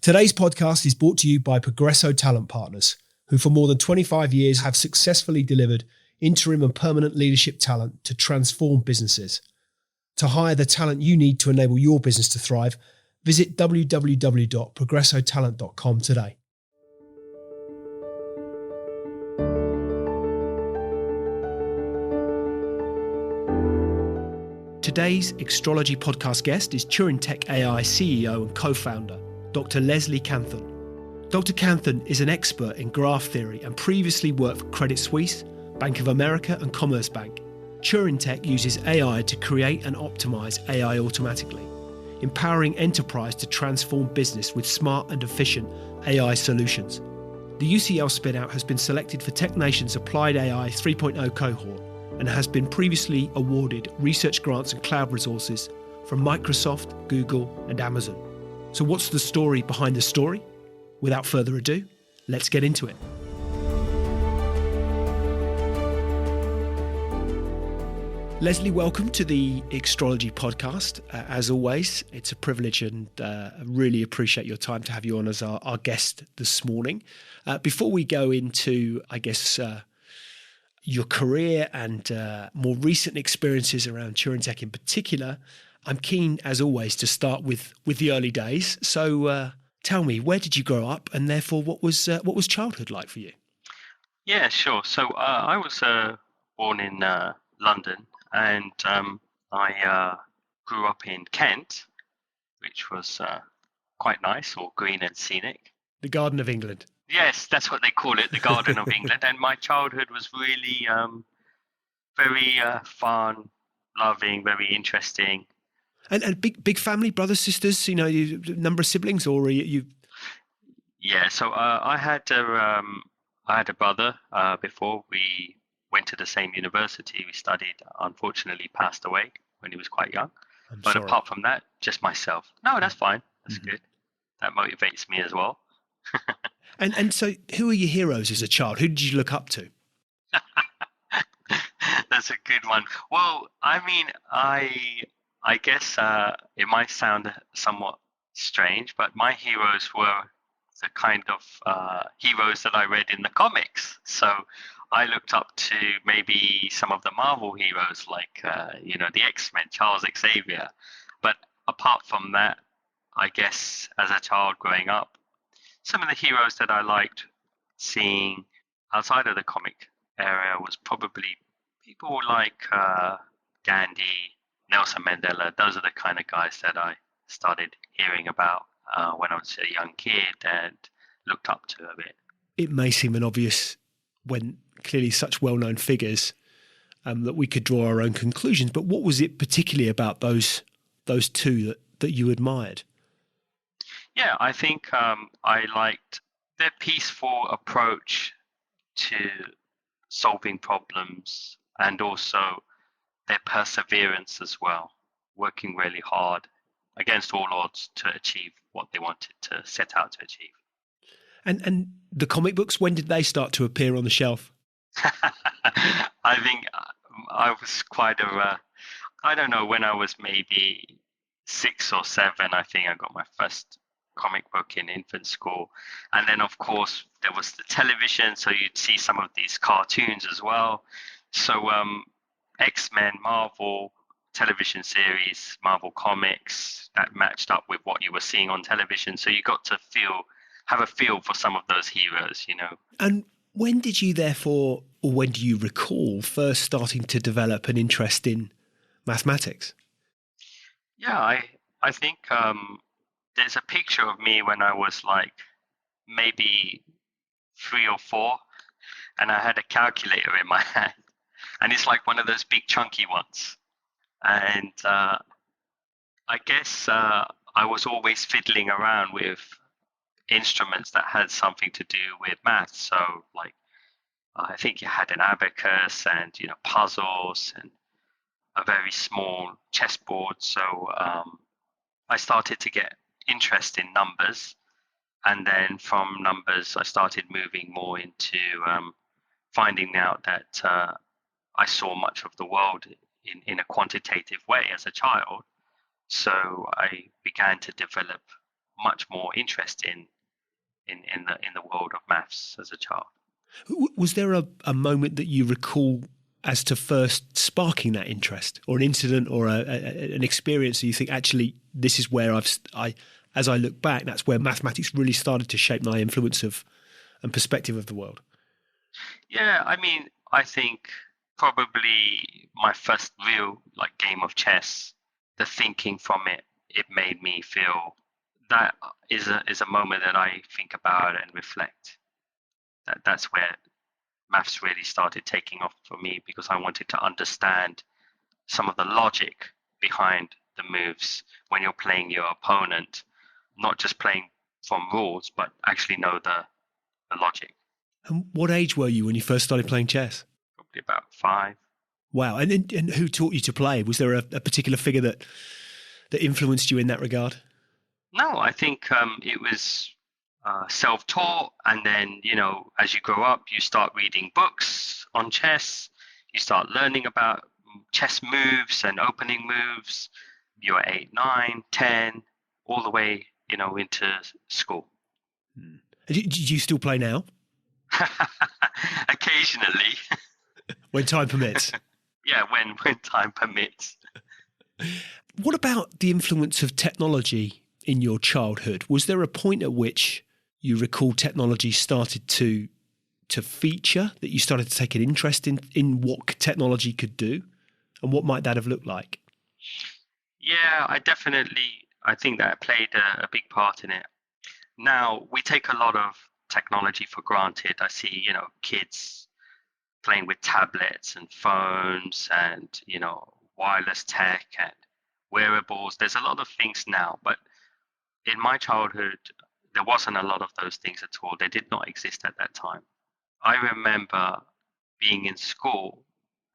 Today's podcast is brought to you by Progresso Talent Partners, who for more than 25 years have successfully delivered interim and permanent leadership talent to transform businesses. To hire the talent you need to enable your business to thrive, visit www.progressotalent.com today. Today's Extrology podcast guest is TurinTech AI CEO and co-founder, Dr. Leslie Kanthan. Dr. Kanthan is an expert in graph theory and previously worked for Credit Suisse, Bank of America and Commerzbank. TurinTech uses AI to create and optimize AI automatically, empowering enterprise to transform business with smart and efficient AI solutions. The UCL spin-out has been selected for Tech Nation's Applied AI 3.0 cohort and has been previously awarded research grants and cloud resources from Microsoft, Google and Amazon. So what's the story behind the story? Without further ado, let's get into it. Leslie, welcome to the Extrology podcast. As always, it's a privilege and I really appreciate your time to have you on as our guest this morning. Before we go into, your career and more recent experiences around TurinTech in particular, I'm keen, as always, to start with the early days. So tell me, where did you grow up, and therefore, what was childhood like for you? Yeah, sure. So I was born in London, and I grew up in Kent, which was quite nice, or green and scenic. The Garden of England. Yes, that's what they call it, the Garden of England. And my childhood was really very fun, loving, very interesting. And big family, brothers, sisters. You number of siblings, or are you? Yeah, so I had a brother before we went to the same university. We studied. Unfortunately, passed away when he was quite young. But sorry. Apart from that, just myself. No, that's fine. That's good. That motivates me as well. And so, who are your heroes as a child? Who did you look up to? That's a good one. Well, I mean, I guess it might sound somewhat strange, but my heroes were the kind of heroes that I read in the comics. So I looked up to maybe some of the Marvel heroes, like the X-Men, Charles Xavier. But apart from that, I guess as a child growing up, some of the heroes that I liked seeing outside of the comic area was probably people like Gandhi, Nelson Mandela. Those are the kind of guys that I started hearing about when I was a young kid and looked up to a bit. It may seem an obvious when clearly such well-known figures that we could draw our own conclusions, but what was it particularly about those two that you admired? Yeah, I think I liked their peaceful approach to solving problems and also their perseverance as well, working really hard against all odds to achieve what they wanted to set out to achieve. And the comic books, when did they start to appear on the shelf? I think I was quite I don't know, when I was maybe 6 or 7, I think I got my first comic book in infant school. And then of course there was the television, so you'd see some of these cartoons as well. So X-Men, Marvel television series, Marvel comics that matched up with what you were seeing on television, so you got to have a feel for some of those heroes. And when did you therefore, or when do you recall first starting to develop an interest in mathematics? Yeah, I think there's a picture of me when I was like maybe 3 or 4, and I had a calculator in my hand, and it's like one of those big chunky ones. And I guess I was always fiddling around with instruments that had something to do with math. So like I think you had an abacus and puzzles and a very small chessboard. So I started to get interest in numbers, and then from numbers I started moving more into finding out that I saw much of the world in a quantitative way as a child. So I began to develop much more interest in the world of maths as a child. Was there a moment that you recall as to first sparking that interest, or an incident, or an experience that you think, actually, this is where as I look back, that's where mathematics really started to shape my influence of and perspective of the world? Yeah, I mean, I think probably my first real game of chess, the thinking from it made me feel that is a moment that I think about and reflect. That's where maths really started taking off for me, because I wanted to understand some of the logic behind the moves when you're playing your opponent, not just playing from rules, but actually know the logic. And what age were you when you first started playing chess? Probably about 5. Wow. And who taught you to play? Was there a particular figure that influenced you in that regard? No, I think it was self-taught, and then as you grow up, you start reading books on chess. You start learning about chess moves and opening moves. You're 8, 9, 10, all the way into school. Do you still play now? Occasionally. When time permits. Yeah, when time permits. What about the influence of technology in your childhood? Was there a point at which you recall technology started to feature, that you started to take an interest in what technology could do? And what might that have looked like? Yeah, I think that played a big part in it. Now, we take a lot of technology for granted. I see, kids playing with tablets and phones and, wireless tech and wearables. There's a lot of things now, but in my childhood, there wasn't a lot of those things at all. They did not exist at that time. I remember being in school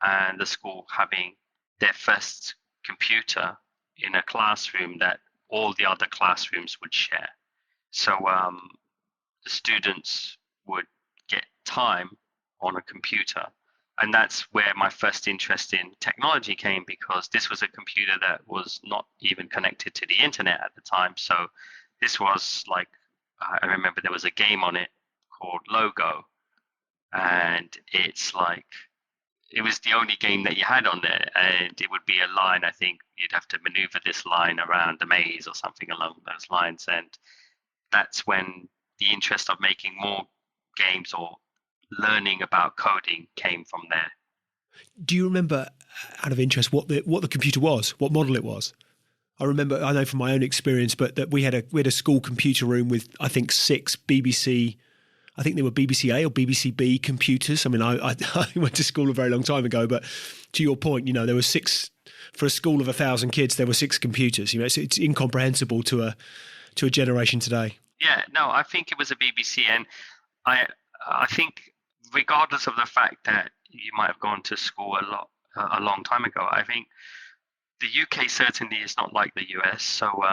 and the school having their first computer in a classroom that all the other classrooms would share. So the students would get time on a computer. And that's where my first interest in technology came, because this was a computer that was not even connected to the internet at the time. So this was I remember there was a game on it called Logo. And it was the only game that you had on there. And it would be a line. I think you'd have to maneuver this line around the maze or something along those lines. And that's when the interest of making more games or learning about coding came from there. Do you remember, out of interest, what the computer was, what model it was? I know from my own experience, but that we had a school computer room with, I think, 6 BBC. I think they were BBC A or BBC B computers. I mean, I went to school a very long time ago, but to your point, there were 6 for a school of 1,000 kids. There were 6 computers. It's incomprehensible to a generation today. Yeah, no, I think it was a BBC, and I think regardless of the fact that you might have gone to school a long time ago, I think the UK certainly is not like the US. So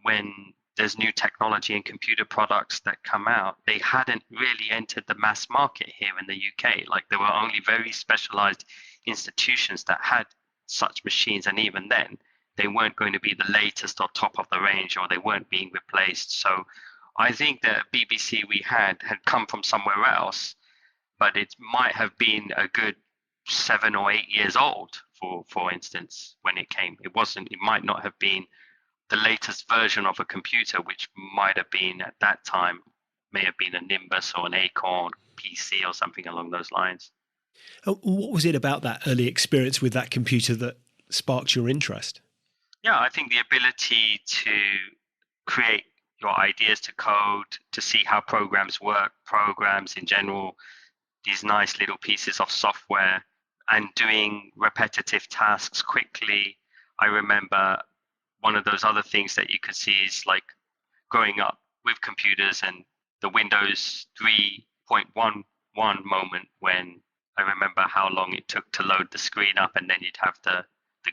when there's new technology and computer products that come out, they hadn't really entered the mass market here in the UK. There were only very specialized institutions that had such machines, and even then, they weren't going to be the latest or top of the range, or they weren't being replaced. So I think the BBC we had come from somewhere else, but it might have been a good 7 or 8 years old, for instance, when it came. It might not have been the latest version of a computer, which might have been at that time, may have been a Nimbus or an Acorn PC or something along those lines. What was it about that early experience with that computer that sparked your interest? Yeah, I think the ability to create your ideas, to code, to see how programs work, programs in general, these nice little pieces of software, and doing repetitive tasks quickly. I remember one of those other things that you could see is growing up with computers and the Windows 3.11 moment, when I remember how long it took to load the screen up, and then you'd have the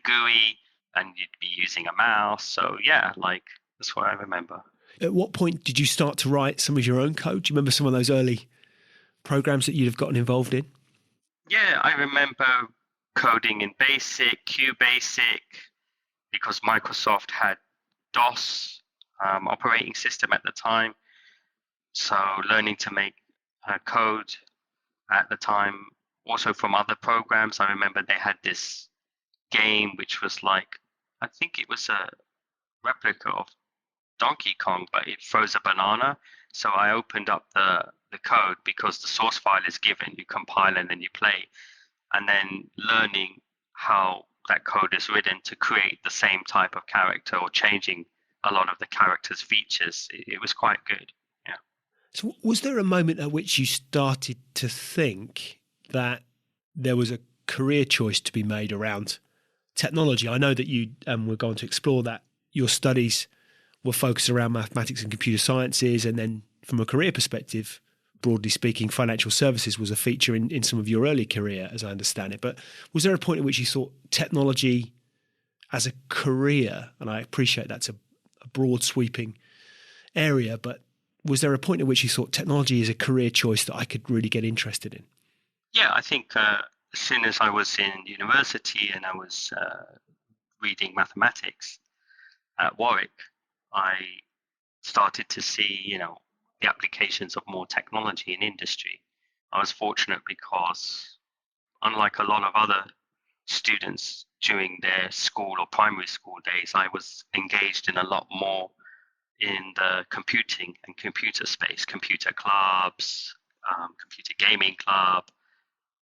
GUI and you'd be using a mouse. So yeah, that's what I remember. At what point did you start to write some of your own code? Do you remember some of those early programs that you'd have gotten involved in? Yeah, I remember coding in BASIC, QBasic, because Microsoft had DOS operating system at the time. So learning to make code at the time, also from other programs. I remember they had this game which was like, I think it was a replica of Donkey Kong, but it throws a banana. So I opened up the code because the source file is given, you compile and then you play, and then learning how that code is written to create the same type of character or changing a lot of the character's features. It was quite good. Yeah. So was there a moment at which you started to think that there was a career choice to be made around technology? I know that you were going to explore that. Your studies were focused around mathematics and computer sciences, and then from a career perspective, broadly speaking, financial services was a feature in some of your early career, as I understand it. But was there a point at which you thought technology as a career, and I appreciate that's a broad sweeping area, but was there a point at which you thought technology is a career choice that I could really get interested in? Yeah, I think as soon as I was in university and I was reading mathematics at Warwick, I started to see, the applications of more technology in industry. I was fortunate because, unlike a lot of other students during their school or primary school days, I was engaged in a lot more in the computing and computer space, computer clubs, computer gaming club,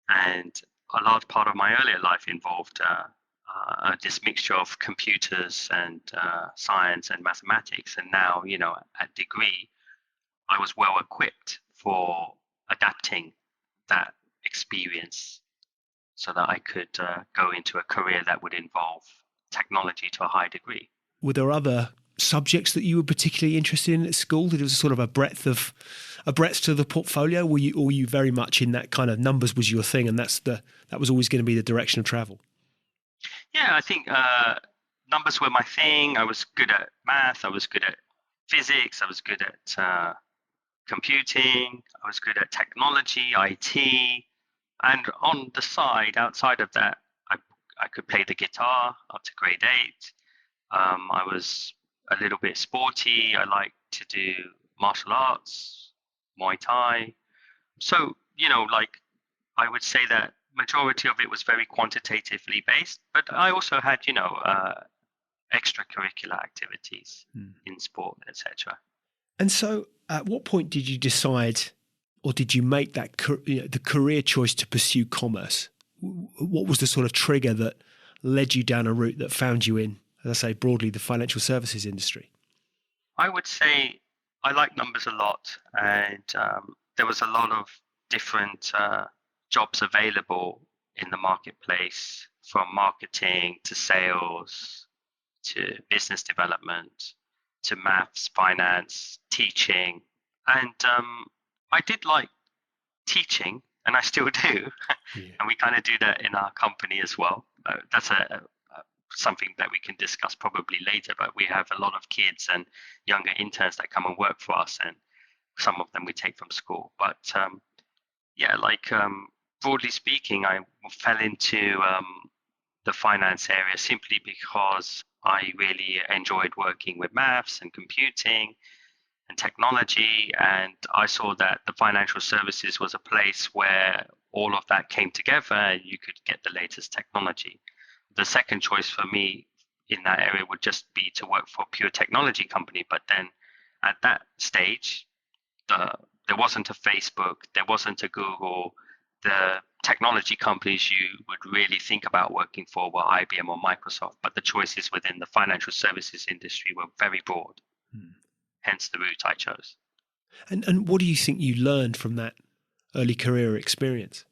and a large part of my earlier life involved this mixture of computers and science and mathematics. And now, at degree, I was well equipped for adapting that experience so that I could go into a career that would involve technology to a high degree. Were there other subjects that you were particularly interested in at school? Did it was sort of a breadth to the portfolio? Were you very much in that kind of numbers was your thing, and that was always going to be the direction of travel? Yeah, I think numbers were my thing. I was good at math. I was good at physics. I was good at computing. I was good at technology, IT. And on the side, outside of that, I could play the guitar up to grade 8. I was a little bit sporty. I liked to do martial arts, Muay Thai. So, I would say that majority of it was very quantitatively based, but I also had, extracurricular activities in sport, etc. And so at what point did you decide, or did you make that the career choice to pursue commerce? What was the sort of trigger that led you down a route that found you in, as I say, broadly, the financial services industry? I would say I like numbers a lot, and there was a lot of different jobs available in the marketplace, from marketing to sales to business development to maths, finance, teaching. And I did like teaching, and I still do. Yeah. And we kind of do that in our company as well. That's something that we can discuss probably later, but we have a lot of kids and younger interns that come and work for us, and some of them we take from school. But broadly speaking, I fell into the finance area simply because I really enjoyed working with maths and computing and technology, and I saw that the financial services was a place where all of that came together and you could get the latest technology. The second choice for me in that area would just be to work for a pure technology company, but then at that stage, there wasn't a Facebook, there wasn't a Google. The technology companies you would really think about working for were IBM or Microsoft, but the choices within the financial services industry were very broad. Hence the route I chose. And what do you think you learned from that early career experience?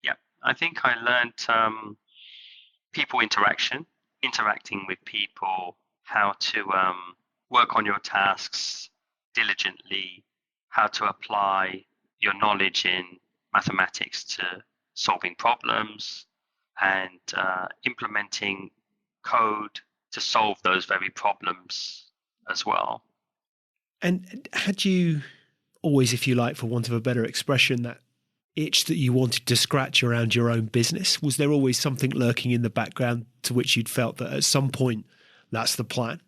Yeah, I think I learned people interacting with people, how to work on your tasks diligently, how to apply your knowledge in mathematics to solving problems, and implementing code to solve those very problems as well. And had you always, if you like, for want of a better expression, that itch that you wanted to scratch around your own business? Was there always something lurking in the background to which you'd felt that at some point that's the plan?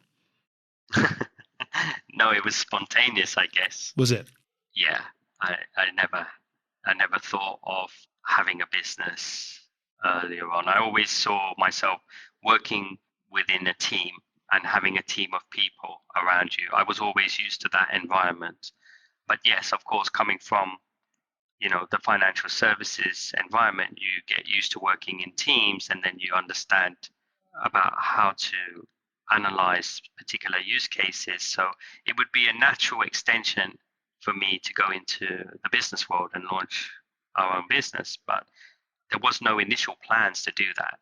No, it was spontaneous, I guess. Was it? Yeah, I never thought of having a business earlier on. I always saw myself working within a team and having a team of people around you. I was always used to that environment. But yes, of course, coming from the financial services environment, you get used to working in teams, and then you understand about how to analyze particular use cases. So it would be a natural extension for me to go into the business world and launch our own business, but there was no initial plans to do that.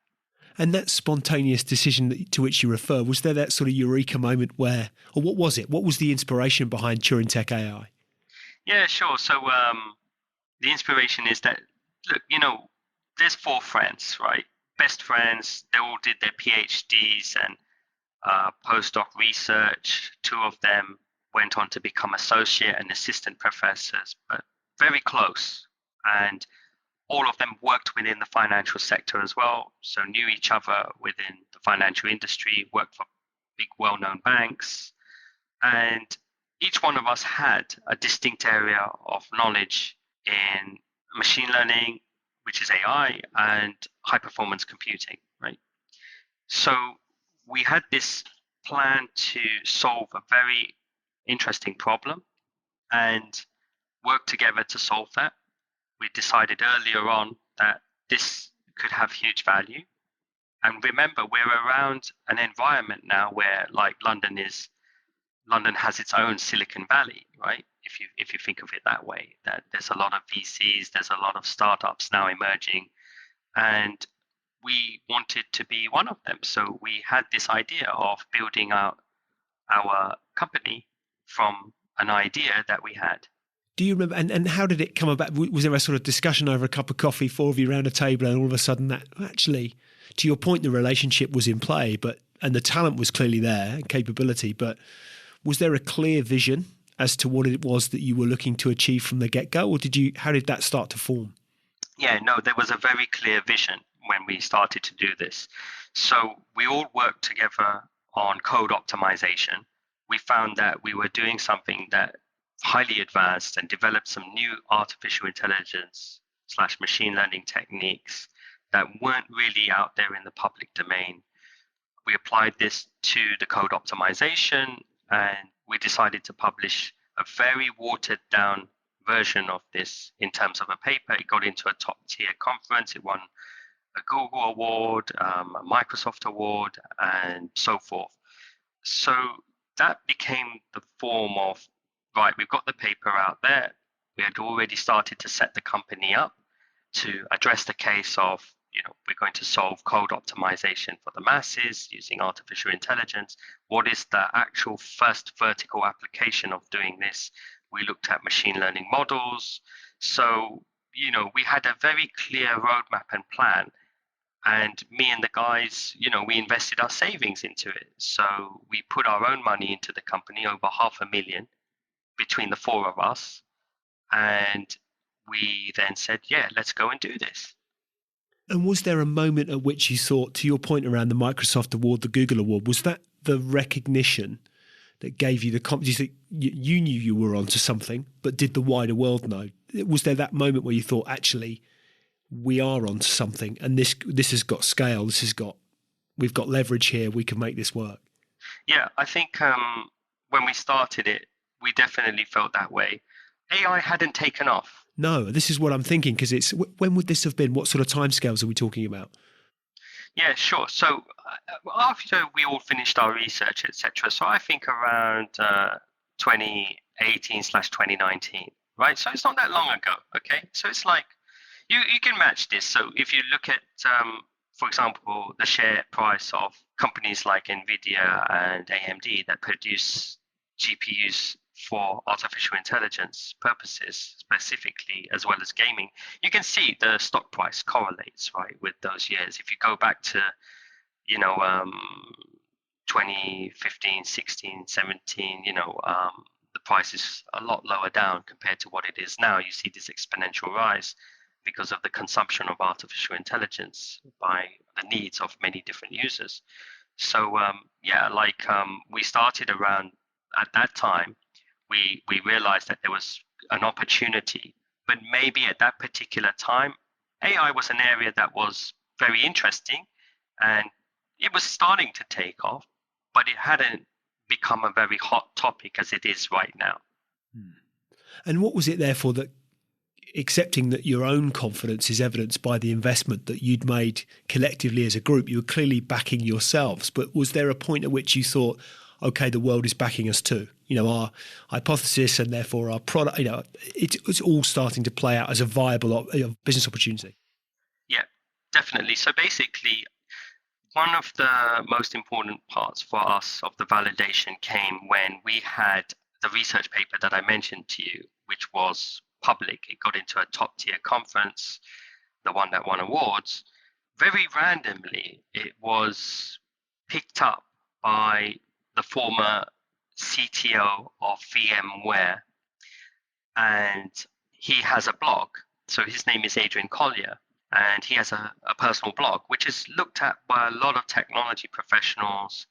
And that spontaneous decision to which you refer, was there that sort of eureka moment where, or what was it? What was the inspiration behind TurinTech AI? Yeah, sure. So the inspiration is that, look, there's four friends, right? Best friends. They all did their PhDs and postdoc research. Two of them went on to become associate and assistant professors, but very close. And all of them worked within the financial sector as well, so knew each other within the financial industry, worked for big well-known banks. And each one of us had a distinct area of knowledge in machine learning, which is AI, and high performance computing, right? So we had this plan to solve a very interesting problem and work together to solve that. We decided earlier on that this could have huge value. And remember, we're around an environment now where, like, London has its own Silicon Valley, right? If you think of it that way, that there's a lot of VCs, there's a lot of startups now emerging, and we wanted to be one of them. So we had this idea of building out our company from an idea that we had. Do you remember, and how did it come about? Was there a sort of discussion over a cup of coffee, four of you around a table, and all of a sudden that, actually, to your point, the relationship was in play, and the talent was clearly there, and capability, but was there a clear vision as to what it was that you were looking to achieve from the get-go, or how did that start to form? Yeah, no, there was a very clear vision when we started to do this. So we all worked together on code optimization. We found that we were doing something that highly advanced and developed some new artificial intelligence / machine learning techniques that weren't really out there in the public domain. We applied this to the code optimization, and we decided to publish a very watered down version of this in terms of a paper. It got into a top tier conference. It won a Google award, a Microsoft award, and so forth. So that became the form of, right, we've got the paper out there. We had already started to set the company up to address the case of, we're going to solve code optimization for the masses using artificial intelligence. What is the actual first vertical application of doing this? We looked at machine learning models. So, we had a very clear roadmap and plan. And me and the guys, we invested our savings into it. So we put our own money into the company, over $500,000 between the four of us. And we then said, yeah, let's go and do this. And was there a moment at which you thought, to your point around the Microsoft award, the Google award, was that the recognition that gave you the confidence that you knew you were onto something, but did the wider world know? Was there that moment where you thought, actually, we are onto something, and this has got scale, we've got leverage here, we can make this work? Yeah, I think when we started it, we definitely felt that way. AI hadn't taken off. No, this is what I'm thinking, because when would this have been? What sort of timescales are we talking about? Yeah, sure. So after we all finished our research, etc., so I think around 2018/2019, right? So it's not that long ago, okay? So it's like, you can match this. So if you look at, for example, the share price of companies like NVIDIA and AMD that produce GPUs for artificial intelligence purposes specifically, as well as gaming, you can see the stock price correlates, right, with those years. If you go back to 2015, 16, 17, the price is a lot lower down compared to what it is now. You see this exponential rise because of the consumption of artificial intelligence by the needs of many different users. So we started around at that time, we realized that there was an opportunity. But maybe at that particular time, AI was an area that was very interesting and it was starting to take off, but it hadn't become a very hot topic as it is right now. And what was it therefore that, accepting that your own confidence is evidenced by the investment that you'd made collectively as a group, you were clearly backing yourselves, but was there a point at which you thought, okay, the world is backing us too? Our hypothesis and therefore our product, it's all starting to play out as a viable business opportunity. Yeah, definitely. So basically, one of the most important parts for us of the validation came when we had the research paper that I mentioned to you, which was public. It got into a top tier conference, the one that won awards. Very randomly, it was picked up by the former CTO of VMware, and he has a blog. So his name is Adrian Collier, and he has a personal blog, which is looked at by a lot of technology professionals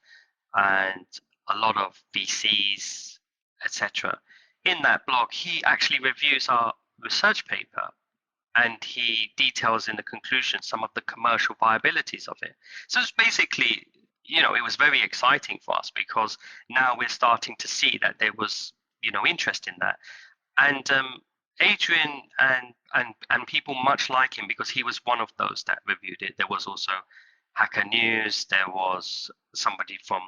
and a lot of VCs, etc. In that blog, he actually reviews our research paper and he details in the conclusion some of the commercial viabilities of it. So it's basically, it was very exciting for us because now we're starting to see that there was, interest in that. And Adrian and people much like him, because he was one of those that reviewed it. There was also Hacker News. There was somebody from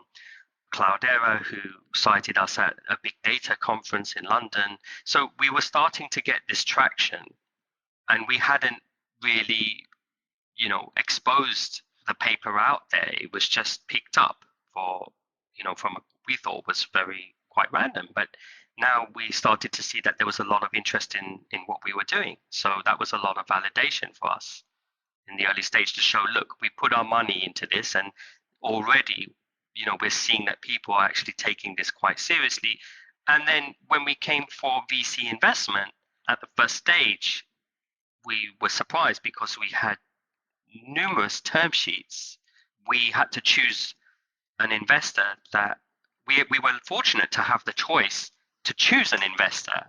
Cloudera who cited us at a big data conference in London. So we were starting to get this traction, and we hadn't really, exposed the paper out there. It was just picked up we thought was quite random. But now we started to see that there was a lot of interest in what we were doing. So that was a lot of validation for us in the early stage to show, look, we put our money into this, and already, we're seeing that people are actually taking this quite seriously. And then when we came for VC investment at the first stage, we were surprised because we had numerous term sheets. We had to choose an investor that we were fortunate to have the choice to choose an investor.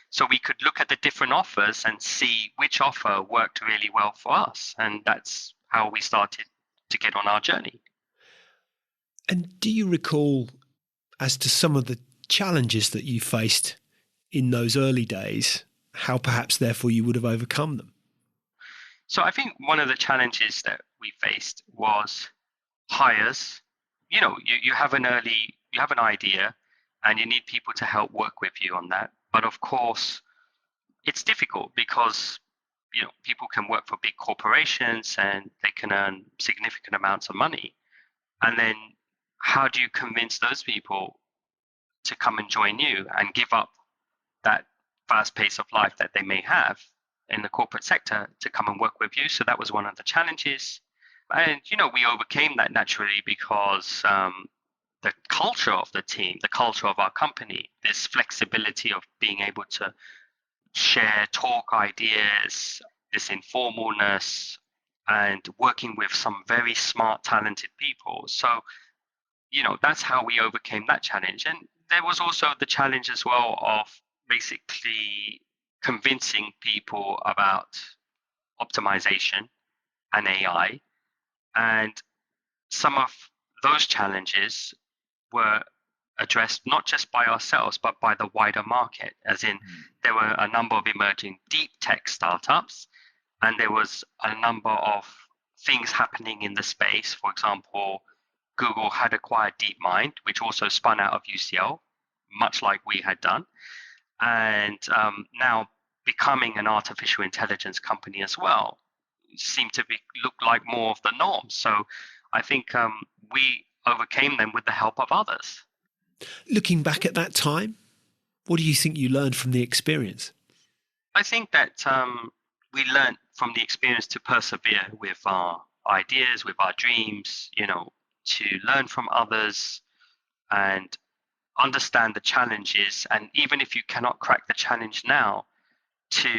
So we could look at the different offers and see which offer worked really well for us. And that's how we started to get on our journey. And do you recall as to some of the challenges that you faced in those early days, how perhaps therefore you would have overcome them? So I think one of the challenges that we faced was hires. You have an idea and you need people to help work with you on that. But of course, it's difficult because people can work for big corporations and they can earn significant amounts of money. And then how do you convince those people to come and join you and give up that fast pace of life that they may have in the corporate sector to come and work with you? So that was one of the challenges. And, we overcame that naturally because the culture of the team, the culture of our company, this flexibility of being able to share, talk ideas, this informalness, and working with some very smart, talented people. So, that's how we overcame that challenge. And there was also the challenge as well of basically convincing people about optimization and AI. And some of those challenges were addressed not just by ourselves, but by the wider market, as in there were a number of emerging deep tech startups, and there was a number of things happening in the space. For example, Google had acquired DeepMind, which also spun out of UCL, much like we had done, and now becoming an artificial intelligence company as well seemed to look like more of the norm. So I think we overcame them with the help of others. Looking back at that time, what do you think you learned from the experience? I think that we learned from the experience to persevere with our ideas, with our dreams, to learn from others and understand the challenges. And even if you cannot crack the challenge now, to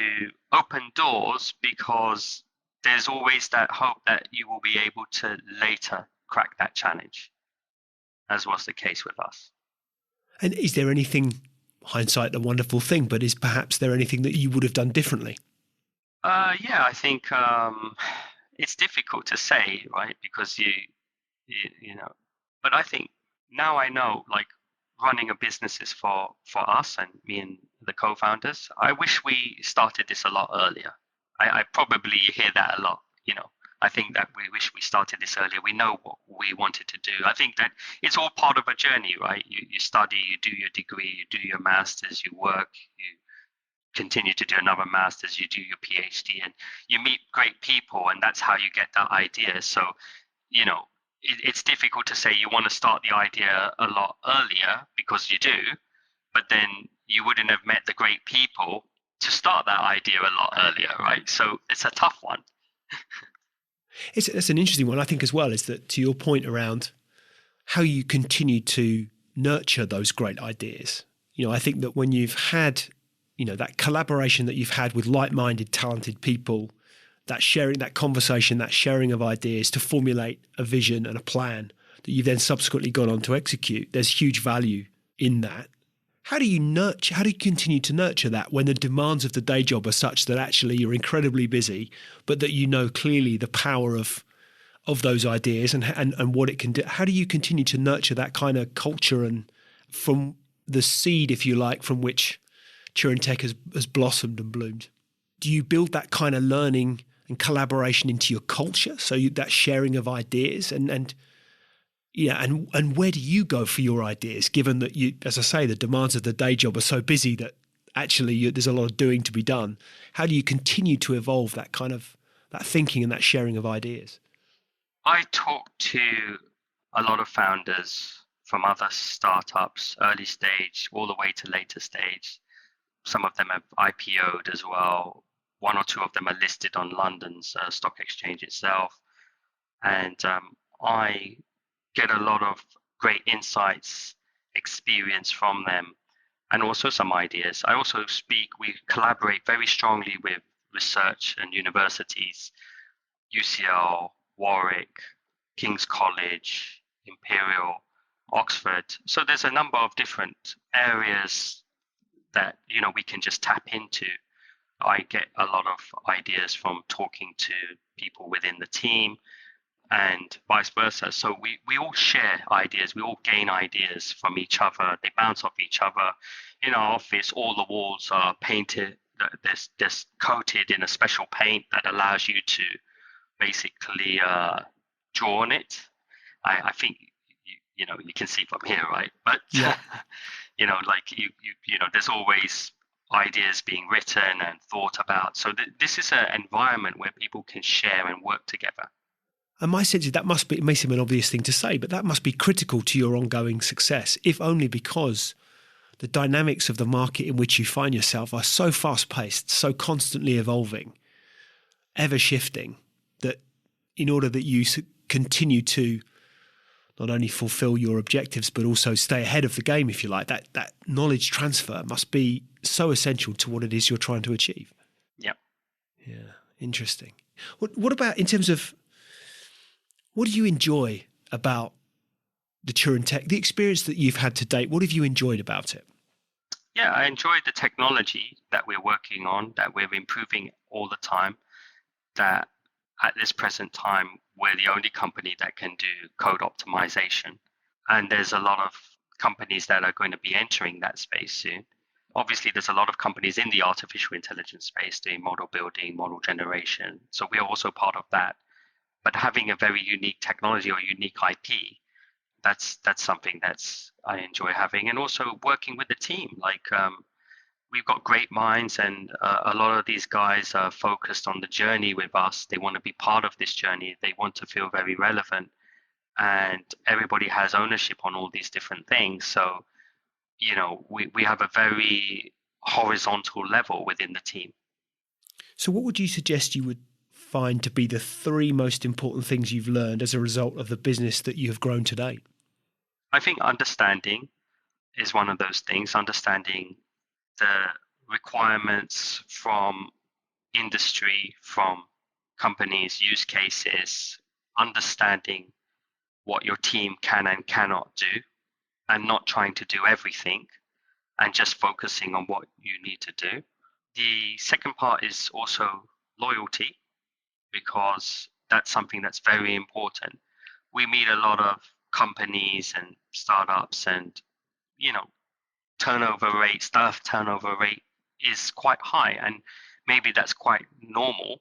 open doors, because there's always that hope that you will be able to later crack that challenge, as was the case with us. And is there anything, hindsight a wonderful thing, but is perhaps there anything that you would have done differently? Yeah, I think it's difficult to say, right? Because you know, but I think now I know, like, running a business is for us and me and the co-founders. I wish we started this a lot earlier. I probably hear that a lot. I think that we wish we started this earlier. We know what we wanted to do. I think that it's all part of a journey, right? You study, you do your degree, you do your masters, you work, you continue to do another master's, you do your PhD, and you meet great people, and that's how you get that idea. So, it's difficult to say you want to start the idea a lot earlier, because you do, but then you wouldn't have met the great people to start that idea a lot earlier, right? So it's a tough one. That's an interesting one, I think, as well, is that, to your point around how you continue to nurture those great ideas. I think that when you've had, that collaboration that you've had with like-minded, talented people, that sharing, that conversation, that sharing of ideas to formulate a vision and a plan that you've then subsequently gone on to execute, there's huge value in that. How do you continue to nurture that when the demands of the day job are such that actually you're incredibly busy, but that clearly the power of those ideas and what it can do? How do you continue to nurture that kind of culture, and from the seed, if you like, from which TurinTech has blossomed and bloomed? Do you build that kind of learning and collaboration into your culture, so that sharing of ideas and where do you go for your ideas, given that as I say, the demands of the day job are so busy that actually there's a lot of doing to be done? How do you continue to evolve that kind of that thinking and that sharing of ideas? I talk to a lot of founders from other startups, early stage all the way to later stage. Some of them have IPO'd as well. One or two of them are listed on London's stock exchange itself. And I get a lot of great insights, experience from them, and also some ideas. We collaborate very strongly with research and universities, UCL, Warwick, King's College, Imperial, Oxford. So there's a number of different areas that we can just tap into. I get a lot of ideas from talking to people within the team, and vice versa. So we all share ideas, we all gain ideas from each other. They bounce off each other. In our office, all the walls are painted, there's coated in a special paint that allows you to basically draw on it. I think you can see from here, right? But yeah. There's always ideas being written and thought about. So this is an environment where people can share and work together. And my sense is it may seem an obvious thing to say, but that must be critical to your ongoing success, if only because the dynamics of the market in which you find yourself are so fast-paced, so constantly evolving, ever shifting, that in order that you continue to not only fulfill your objectives, but also stay ahead of the game, if you like, that knowledge transfer must be so essential to what it is you're trying to achieve. Yep. Yeah, interesting. What about in terms of, what do you enjoy about the TurinTech, the experience that you've had to date? What have you enjoyed about it? Yeah, I enjoy the technology that we're working on, that we're improving all the time, that at this present time, we're the only company that can do code optimization. And there's a lot of companies that are going to be entering that space soon. Obviously, there's a lot of companies in the artificial intelligence space doing model building, model generation. So we are also part of that. But having a very unique technology or unique IP, that's something I enjoy having. And also working with the team. We've got great minds, and a lot of these guys are focused on the journey with us. They want to be part of this journey. They want to feel very relevant, and everybody has ownership on all these different things. So, we have a very horizontal level within the team. So what would you suggest you would find to be the three most important things you've learned as a result of the business that you have grown today? I think understanding is one of those things, understanding the requirements from industry, from companies, use cases, understanding what your team can and cannot do, and not trying to do everything and just focusing on what you need to do. The second part is also loyalty, because that's something that's very important. We meet a lot of companies and startups, and staff turnover rate is quite high, and maybe that's quite normal.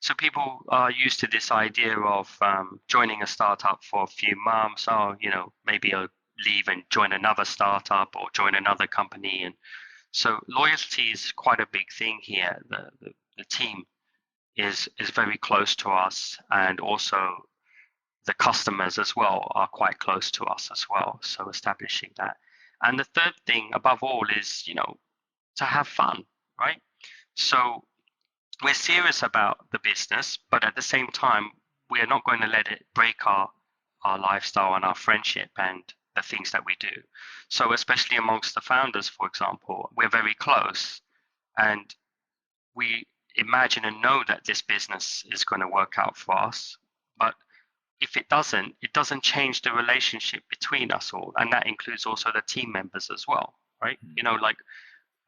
So people are used to this idea of joining a startup for a few months. Oh, maybe I'll leave and join another startup or join another company. And so loyalty is quite a big thing here. The team is very close to us, and also the customers as well are quite close to us as well. So establishing that. And the third thing above all is, to have fun, right? So we're serious about the business, but at the same time, we are not going to let it break our lifestyle and our friendship and the things that we do. So especially amongst the founders, for example, we're very close, and we imagine and know that this business is going to work out for us. But if it doesn't change the relationship between us all. And that includes also the team members as well, right? Like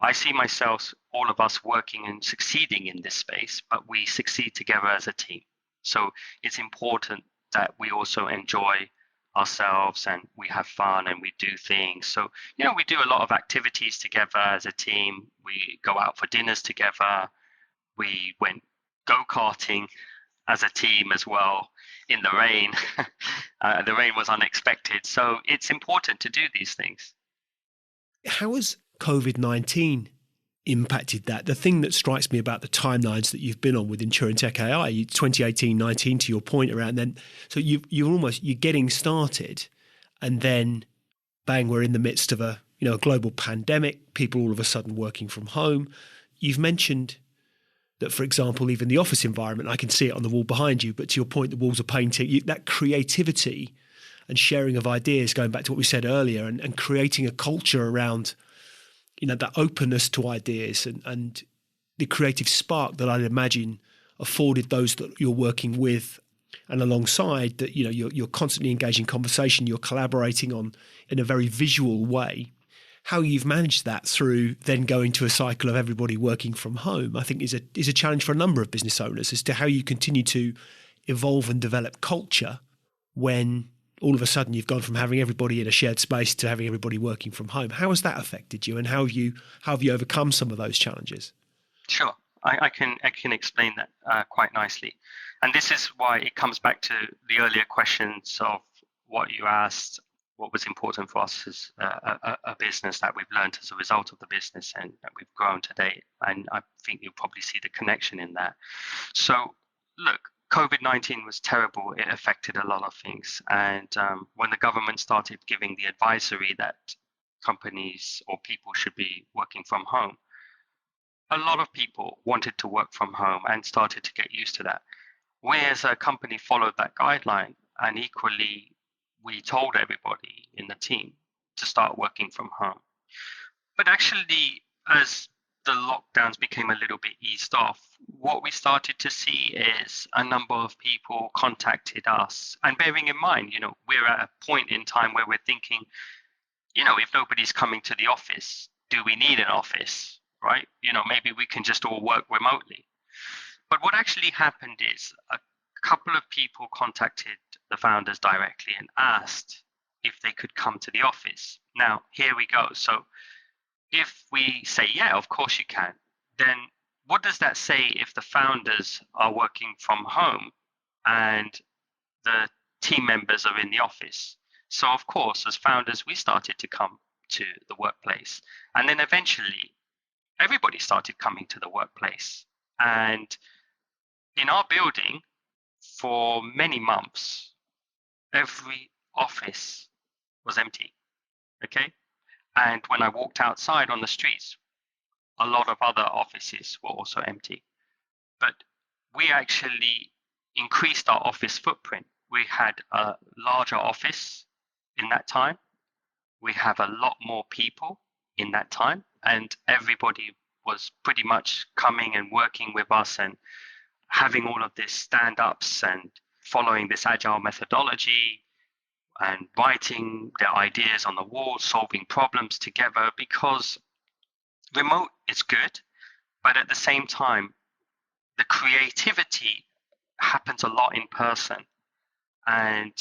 I see myself, all of us working and succeeding in this space, but we succeed together as a team. So it's important that we also enjoy ourselves and we have fun and we do things. So, we do a lot of activities together as a team. We go out for dinners together. We went go-karting as a team as well in the rain. The rain was unexpected. So it's important to do these things. How has COVID-19 impacted that? The thing that strikes me about the timelines that you've been on within TurinTech AI, 2018-19 to your point around then. So you're getting started, and then bang, we're in the midst of a global pandemic, people all of a sudden working from home. You've mentioned that, for example, even the office environment, I can see it on the wall behind you, but to your point, the walls are painted. That creativity and sharing of ideas, going back to what we said earlier, and creating a culture around, that openness to ideas and the creative spark that I'd imagine afforded those that you're working with and alongside, that, you're constantly engaging conversation, you're collaborating on in a very visual way. How you've managed that through then going to a cycle of everybody working from home, I think is a challenge for a number of business owners as to how you continue to evolve and develop culture when all of a sudden you've gone from having everybody in a shared space to having everybody working from home. How has that affected you, and how have you overcome some of those challenges? Sure, I can explain that quite nicely, and this is why it comes back to the earlier questions of what you asked. What was important for us is a business that we've learned as a result of the business and that we've grown today. And I think you'll probably see the connection in that. So, look, COVID-19 was terrible. It affected a lot of things. And when the government started giving the advisory that companies or people should be working from home, a lot of people wanted to work from home and started to get used to that. We as a company followed that guideline, and equally, we told everybody in the team to start working from home. But actually, as the lockdowns became a little bit eased off, what we started to see is a number of people contacted us. And bearing in mind, we're at a point in time where we're thinking, if nobody's coming to the office, do we need an office, right? Maybe we can just all work remotely. But what actually happened is a couple of people contacted the founders directly and asked if they could come to the office. Now, here we go. So if we say, yeah, of course you can, then what does that say if the founders are working from home and the team members are in the office? So, of course, as founders, we started to come to the workplace. And then eventually, everybody started coming to the workplace. And in our building, for many months, every office was empty, okay? And when I walked outside on the streets, a lot of other offices were also empty. But we actually increased our office footprint. We had a larger office in that time. We have a lot more people in that time, and everybody was pretty much coming and working with us and having all of this stand-ups and following this agile methodology. and writing their ideas on the wall, solving problems together, because remote is good, but at the same time, the creativity happens a lot in person. And,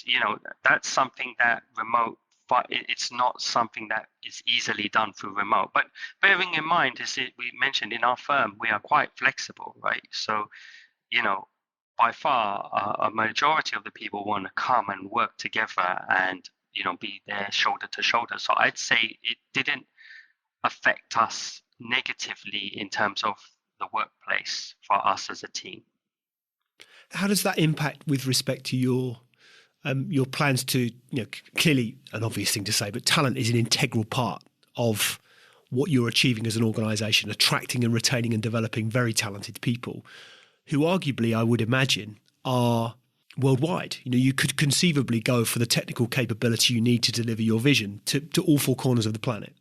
that's something that remote, but it's not something that is easily done through remote. But bearing in mind, we mentioned in our firm, we are quite flexible, right? So, by far, a majority of the people want to come and work together and, be there shoulder to shoulder. So I'd say it didn't affect us negatively in terms of the workplace for us as a team. How does that impact with respect to your plans to, clearly an obvious thing to say, but talent is an integral part of what you're achieving as an organisation, attracting and retaining and developing very talented people who arguably, I would imagine, are worldwide. You could conceivably go for the technical capability you need to deliver your vision to all four corners of the planet.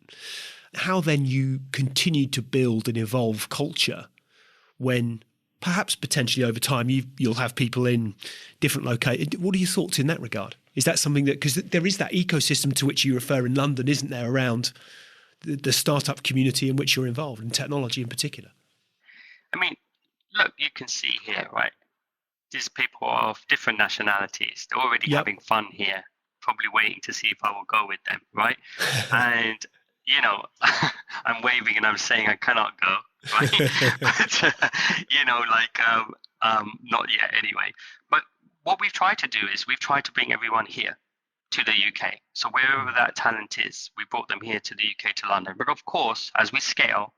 How then you continue to build and evolve culture when perhaps potentially over time you'll have people in different locations. What are your thoughts in that regard? Is that something that, because there is that ecosystem to which you refer in London, isn't there, around the startup community in which you're involved, in technology in particular? I mean, look, you can see here, right? These people of different nationalities, they're already having fun here, probably waiting to see if I will go with them, right? And, I'm waving and I'm saying I cannot go, right? But, not yet anyway. But what we've tried to do is we've tried to bring everyone here to the UK. So wherever that talent is, we brought them here to the UK, to London. But of course, as we scale,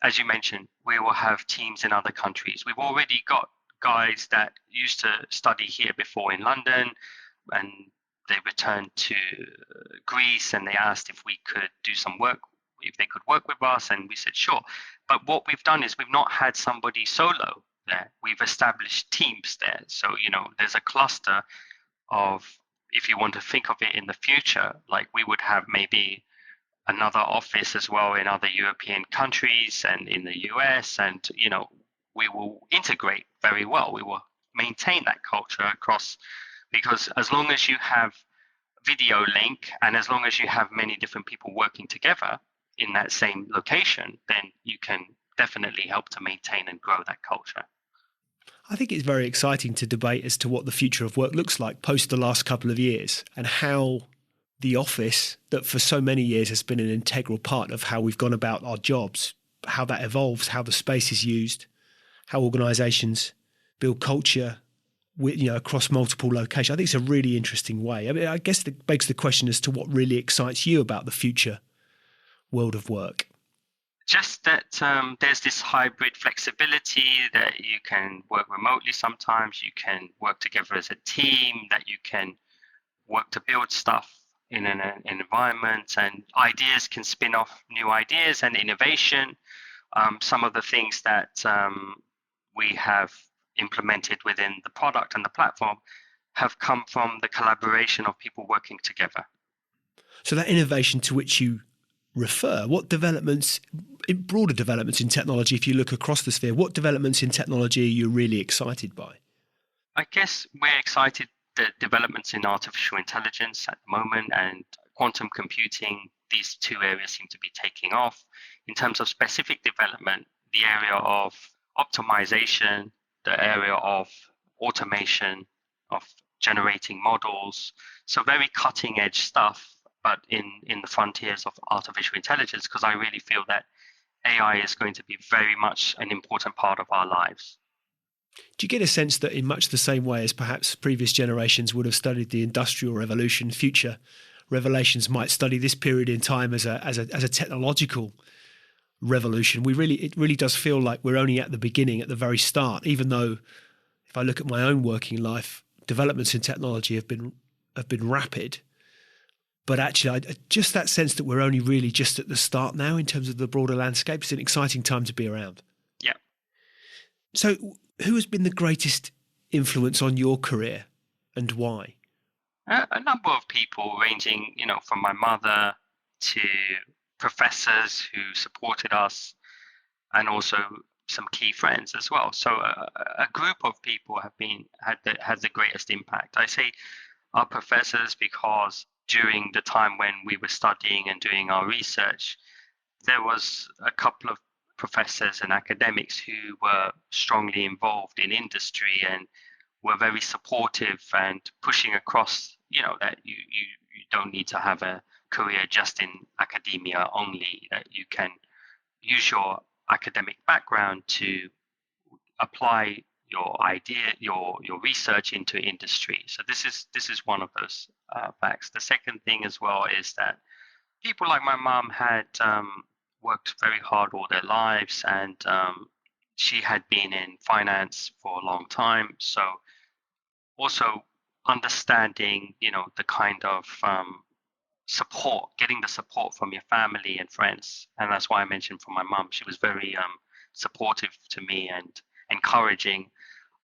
as you mentioned, we will have teams in other countries. We've already got guys that used to study here before in London, and they returned to Greece and they asked if we could do some work, if they could work with us, and we said sure. But what we've done is we've not had somebody solo there. We've established teams there. So, there's a cluster of, if you want to think of it in the future, like we would have maybe another office as well in other European countries and in the US, and we will integrate very well. We will maintain that culture across, because as long as you have video link and as long as you have many different people working together in that same location, then you can definitely help to maintain and grow that culture. I think it's very exciting to debate as to what the future of work looks like post the last couple of years, and how the office, that for so many years has been an integral part of how we've gone about our jobs, how that evolves, how the space is used, how organisations build culture across multiple locations. I think it's a really interesting way. I mean, I guess that begs the question as to what really excites you about the future world of work. Just that there's this hybrid flexibility, that you can work remotely sometimes, you can work together as a team, that you can work to build stuff in an environment, and ideas can spin off new ideas and innovation. Some of the things that we have implemented within the product and the platform have come from the collaboration of people working together. So that innovation to which you refer, what developments, broader developments in technology, if you look across the sphere, what developments in technology are you really excited by? I guess we're excited the developments in artificial intelligence at the moment and quantum computing. These two areas seem to be taking off. In terms of specific development, the area of optimization, the area of automation, of generating models. So very cutting edge stuff, but in the frontiers of artificial intelligence, because I really feel that AI is going to be very much an important part of our lives. Do you get a sense that in much the same way as perhaps previous generations would have studied the Industrial Revolution, future revelations might study this period in time as a technological revolution? It really does feel like we're only at the beginning, at the very start, even though if I look at my own working life, developments in technology have been rapid. But actually, just that sense that we're only really just at the start now in terms of the broader landscape. It's an exciting time to be around. Yeah. So who has been the greatest influence on your career and why? A number of people, ranging, from my mother to professors who supported us, and also some key friends as well. So a group of people have had the greatest impact. I say our professors, because during the time when we were studying and doing our research, there was a couple of professors and academics who were strongly involved in industry and were very supportive and pushing across, that you don't need to have a career just in academia only, that you can use your academic background to apply your idea, your research into industry. So this is one of those facts. The second thing as well is that people like my mom had worked very hard all their lives, and she had been in finance for a long time. So also understanding, the kind of support, getting the support from your family and friends. And that's why I mentioned from my mom, she was very supportive to me and encouraging,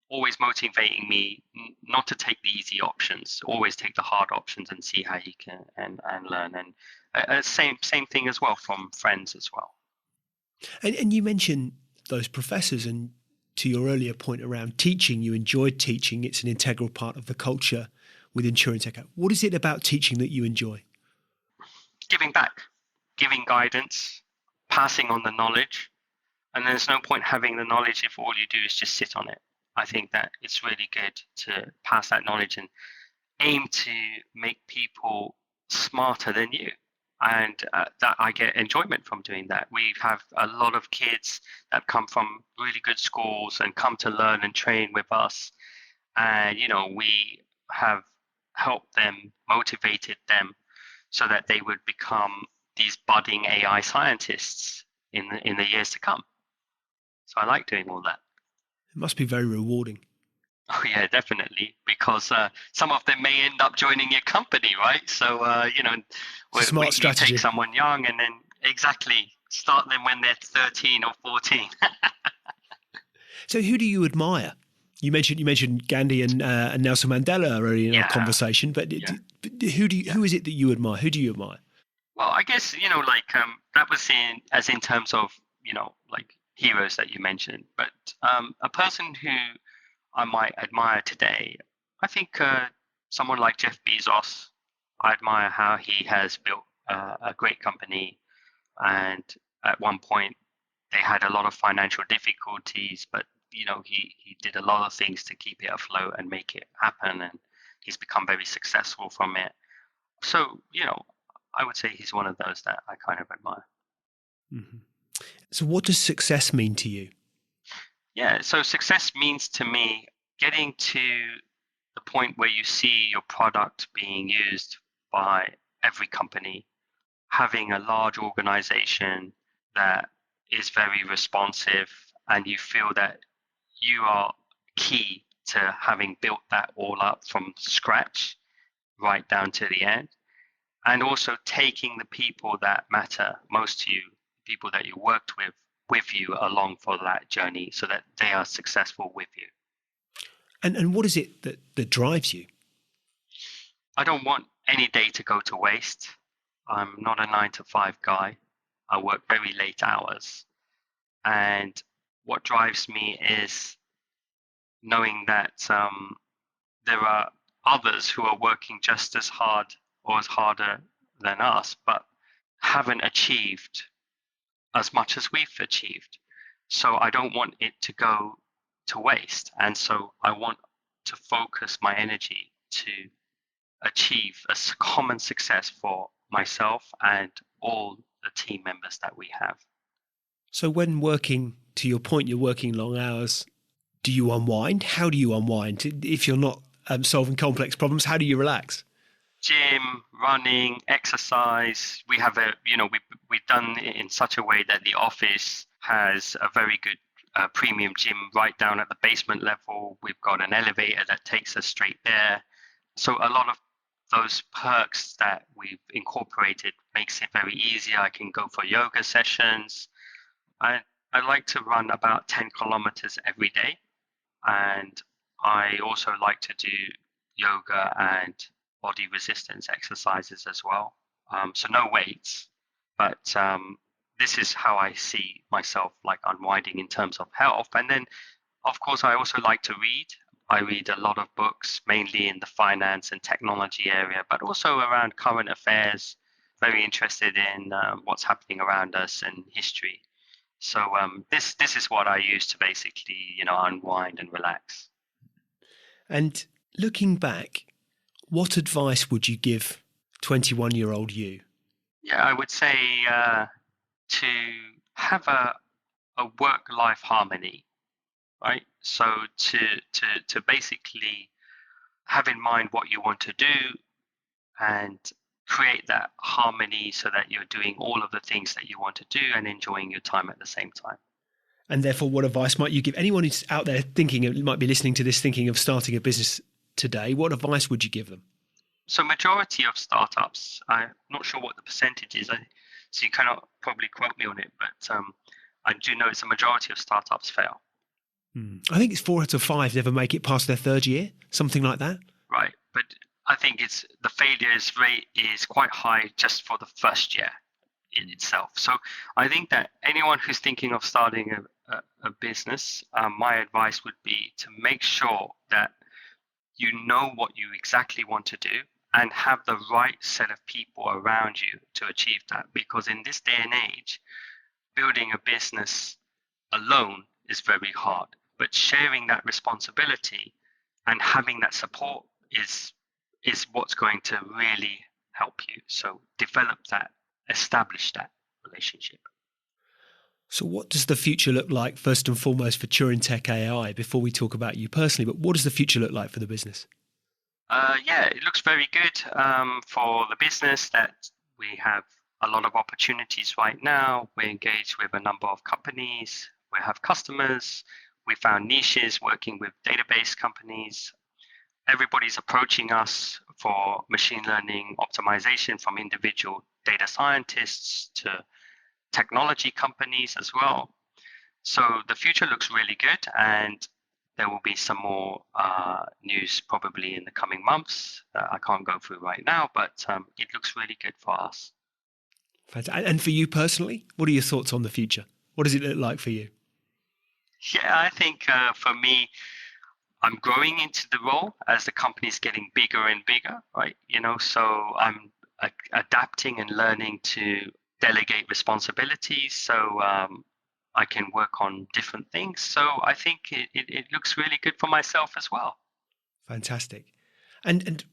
always motivating me not to take the easy options, always take the hard options and see how you can and learn. And same thing as well from friends as well. And you mentioned those professors, and to your earlier point around teaching, you enjoyed teaching. It's an integral part of the culture within TurinTech AI. What is it about teaching that you enjoy? Giving back, giving guidance, passing on the knowledge. And there's no point having the knowledge if all you do is just sit on it. I think that it's really good to pass that knowledge and aim to make people smarter than you. And that I get enjoyment from doing that. We have a lot of kids that come from really good schools and come to learn and train with us. And, we have helped them, motivated them so that they would become these budding AI scientists in the years to come. So I like doing all that. It must be very rewarding. Oh yeah, definitely, because some of them may end up joining your company, right? So Smart strategy. You take someone young and then exactly start them when they're 13 or 14. So who do you admire? You mentioned Gandhi and Nelson Mandela earlier in our conversation, but who is it that you admire? Who do you admire? Well, I guess that was in terms of like heroes that you mentioned, but a person who I might admire today, I think someone like Jeff Bezos. I admire how he has built a great company, and at one point they had a lot of financial difficulties, but he did a lot of things to keep it afloat and make it happen, and he's become very successful from it. So I would say he's one of those that I kind of admire. Mm-hmm. So what does success mean to you? Yeah, so success means to me getting to the point where you see your product being used by every company, having a large organization that is very responsive, and you feel that you are key to having built that all up from scratch right down to the end. And also taking the people that matter most to you, people that you worked with you along for that journey so that they are successful with you. And what is it that drives you? I don't want any day to go to waste. I'm not a 9-to-5 guy. I work very late hours. And what drives me is knowing that there are others who are working just as hard or as harder than us, but haven't achieved as much as we've achieved. So I don't want it to go to waste. And so I want to focus my energy to achieve a common success for myself and all the team members that we have. So when working, to your point, you're working long hours, do you unwind? How do you unwind? If you're not solving complex problems, how do you relax? Gym, running, exercise. We have we've done it in such a way that the office has a very good premium gym right down at the basement level. We've got an elevator that takes us straight there. So a lot of those perks that we've incorporated makes it very easy. I can go for yoga sessions. I like to run about 10 kilometers every day. And I also like to do yoga and body resistance exercises as well. So no weights, but this is how I see myself like unwinding in terms of health. And then, of course, I also like to read. I read a lot of books, mainly in the finance and technology area, but also around current affairs. Very interested in what's happening around us and history. So this is what I use to basically, unwind and relax. And looking back, what advice would you give 21-year-old you? Yeah, I would say to have a work-life harmony, right? So to basically have in mind what you want to do and create that harmony so that you're doing all of the things that you want to do and enjoying your time at the same time. And therefore, what advice might you give anyone who's out there might be listening to this, thinking of starting a business today? What advice would you give them? So majority of startups, I'm not sure what the percentage is, so you cannot probably quote me on it, but I do know it's a majority of startups fail. I think it's 4 out of 5 never make it past their third year, something like that. Right, but I think the failures rate is quite high just for the first year in itself. So I think that anyone who's thinking of starting a business, my advice would be to make sure that you know what you exactly want to do and have the right set of people around you to achieve that. Because in this day and age, building a business alone is very hard, but sharing that responsibility and having that support is what's going to really help you. So develop that, establish that relationship. So what does the future look like, first and foremost, for TurinTech AI, before we talk about you personally, but what does the future look like for the business? Yeah, it looks very good for the business that we have a lot of opportunities right now. We're engaged with a number of companies. We have customers. We found niches working with database companies. Everybody's approaching us for machine learning optimization, from individual data scientists to technology companies as well. So the future looks really good, and there will be some more news probably in the coming months that I can't go through right now, but it looks really good for us. And for you personally, what are your thoughts on the future? What does it look like for you? Yeah, I think for me, I'm growing into the role as the company's getting bigger and bigger, right? So I'm adapting and learning to delegate responsibilities so I can work on different things. So I think it looks really good for myself as well. Fantastic. And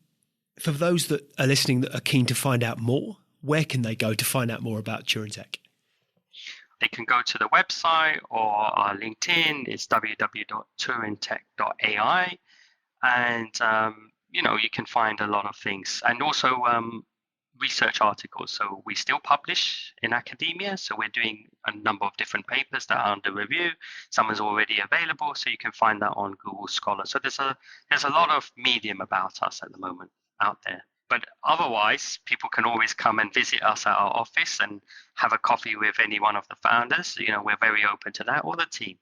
for those that are listening that are keen to find out more, where can they go to find out more about TurinTech? They can go to the website or our LinkedIn. It's www.TurinTech.ai. And, you can find a lot of things. And also research articles. So we still publish in academia. So we're doing a number of different papers that are under review. Some is already available. So you can find that on Google Scholar. So there's a lot of medium about us at the moment out there. But otherwise, people can always come and visit us at our office and have a coffee with any one of the founders. We're very open to that, or the team.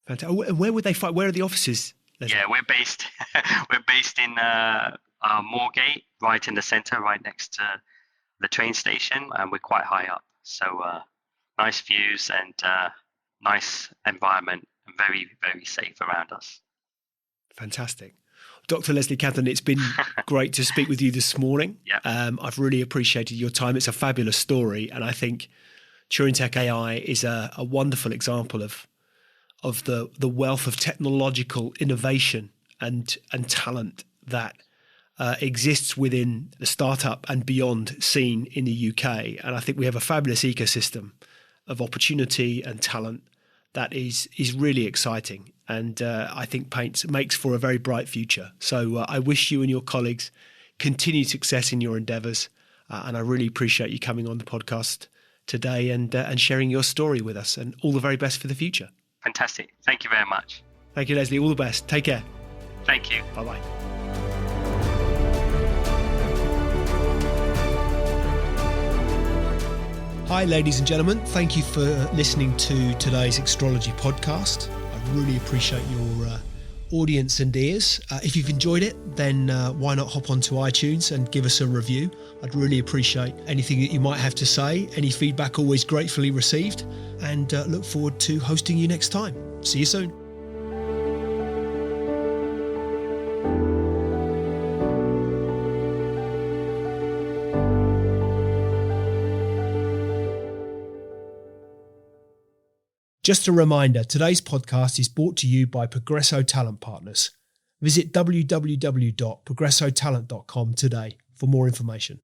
Fantastic. Where would they find? Where are the offices? Yeah, we're based in Moorgate, right in the centre, right next to the train station, and we're quite high up. So nice views and nice environment, and very, very safe around us. Fantastic. Dr. Leslie Kanthan, it's been great to speak with you this morning. Yeah. I've really appreciated your time. It's a fabulous story. And I think TurinTech AI is a wonderful example of the wealth of technological innovation and talent that exists within the startup and beyond scene in the UK. And I think we have a fabulous ecosystem of opportunity and talent that is really exciting, and I think makes for a very bright future. So I wish you and your colleagues continued success in your endeavours, and I really appreciate you coming on the podcast today and sharing your story with us, and all the very best for the future. Fantastic. Thank you very much. Thank you, Leslie. All the best. Take care. Thank you. Bye-bye. Hi, ladies and gentlemen. Thank you for listening to today's Extrology podcast. I really appreciate your audience and ears. If you've enjoyed it, then why not hop onto iTunes and give us a review? I'd really appreciate anything that you might have to say. Any feedback always gratefully received, and look forward to hosting you next time. See you soon. Just a reminder, today's podcast is brought to you by Progresso Talent Partners. Visit www.progressotalent.com today for more information.